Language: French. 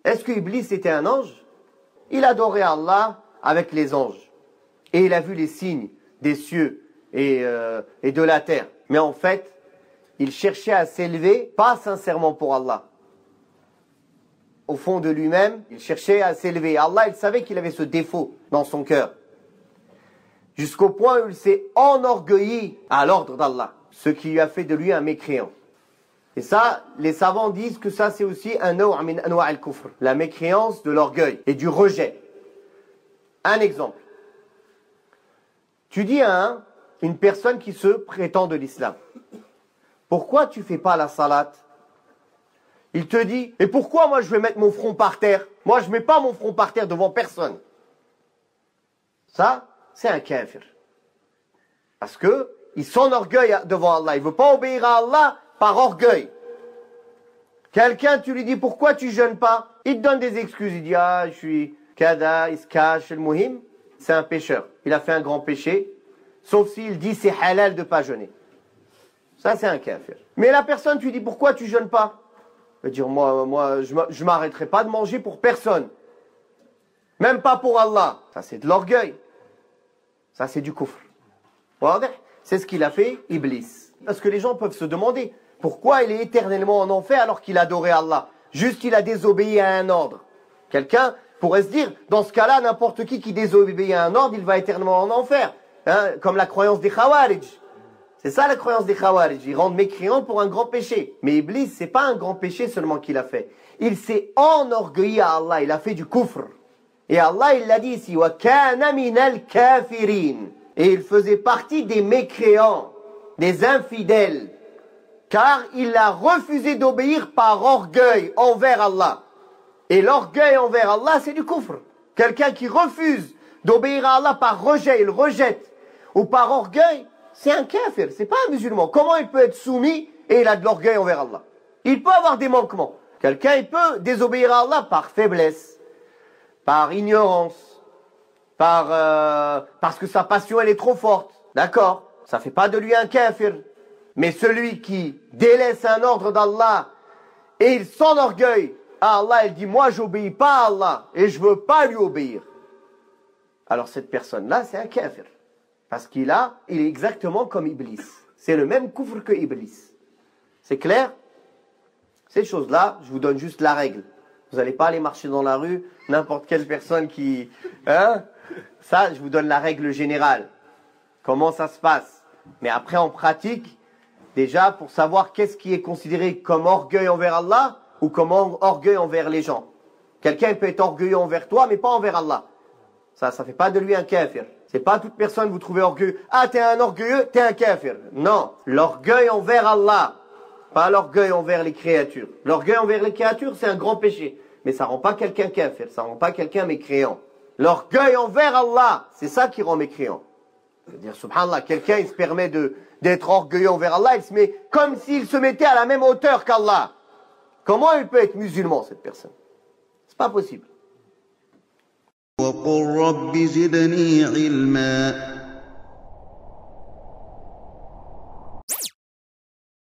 Est-ce que Iblis était un ange? Il adorait Allah avec les anges. Et il a vu les signes des cieux et de la terre. Mais en fait, il cherchait à s'élever, pas sincèrement pour Allah. Au fond de lui-même, il cherchait à s'élever. Allah, il savait qu'il avait ce défaut dans son cœur. Jusqu'au point où il s'est enorgueilli à l'ordre d'Allah. Ce qui lui a fait de lui un mécréant. Et ça, les savants disent que ça c'est aussi un naw' min anwa' al-kufr. La mécréance de l'orgueil et du rejet. Un exemple. Tu dis à une personne qui se prétend de l'islam. Pourquoi tu fais pas la salat? Il te dit, et pourquoi moi je vais mettre mon front par terre? Moi je mets pas mon front par terre devant personne. Ça, c'est un kafir. Parce que il s'enorgueille devant Allah. Il veut pas obéir à Allah par orgueil. Quelqu'un, tu lui dis, pourquoi tu jeûnes pas? Il te donne des excuses. Il dit, je suis kada, il se cache, le muhim. C'est un pécheur. Il a fait un grand péché. Sauf s'il dit, c'est halal de pas jeûner. Ça, c'est un kafir. Mais la personne, tu lui dis, pourquoi tu jeûnes pas? Il va dire, moi, je m'arrêterai pas de manger pour personne. Même pas pour Allah. Ça, c'est de l'orgueil. Ça, c'est du kufr. C'est ce qu'il a fait, Iblis. Parce que les gens peuvent se demander, pourquoi il est éternellement en enfer alors qu'il adorait Allah? Juste, il a désobéi à un ordre. Quelqu'un pourrait se dire, dans ce cas-là, n'importe qui désobéit à un ordre, il va éternellement en enfer. Hein, comme la croyance des Khawarij. C'est ça la croyance des Khawarij. Ils rendent mécréants pour un grand péché. Mais Iblis, c'est pas un grand péché seulement qu'il a fait. Il s'est enorgueilli à Allah. Il a fait du kufr. Et Allah, il l'a dit ici, wa kana minal kafirin. Et il faisait partie des mécréants, des infidèles. Car il a refusé d'obéir par orgueil envers Allah. Et l'orgueil envers Allah, c'est du kufr. Quelqu'un qui refuse d'obéir à Allah par rejet, il rejette, ou par orgueil, c'est un kafir, c'est pas un musulman. Comment il peut être soumis et il a de l'orgueil envers Allah? Il peut avoir des manquements. Quelqu'un, il peut désobéir à Allah par faiblesse, par ignorance, parce que sa passion, elle est trop forte. D'accord? Ça fait pas de lui un kafir. Mais celui qui délaisse un ordre d'Allah et il s'enorgueille à Allah, il dit, moi, j'obéis pas à Allah et je veux pas lui obéir. Alors cette personne-là, c'est un kafir. Parce il est exactement comme Iblis. C'est le même kufr que Iblis. C'est clair? Ces choses-là, je vous donne juste la règle. Vous n'allez pas aller marcher dans la rue, n'importe quelle personne qui... Ça, je vous donne la règle générale. Comment ça se passe? Mais après, en pratique, déjà, pour savoir qu'est-ce qui est considéré comme orgueil envers Allah ou comme orgueil envers les gens. Quelqu'un peut être orgueilleux envers toi, mais pas envers Allah. Ça fait pas de lui un kafir. C'est pas toute personne vous trouvez orgueilleux. Ah, t'es un orgueilleux, t'es un kafir. Non, l'orgueil envers Allah, pas l'orgueil envers les créatures. L'orgueil envers les créatures, c'est un grand péché. Mais ça rend pas quelqu'un kafir, ça rend pas quelqu'un mécréant. L'orgueil envers Allah, c'est ça qui rend mécréant. C'est-à-dire, subhanallah, quelqu'un, il se permet d'être orgueilleux envers Allah, il se met comme s'il se mettait à la même hauteur qu'Allah. Comment il peut être musulman, cette personne? C'est pas possible. وقل رب زدني علما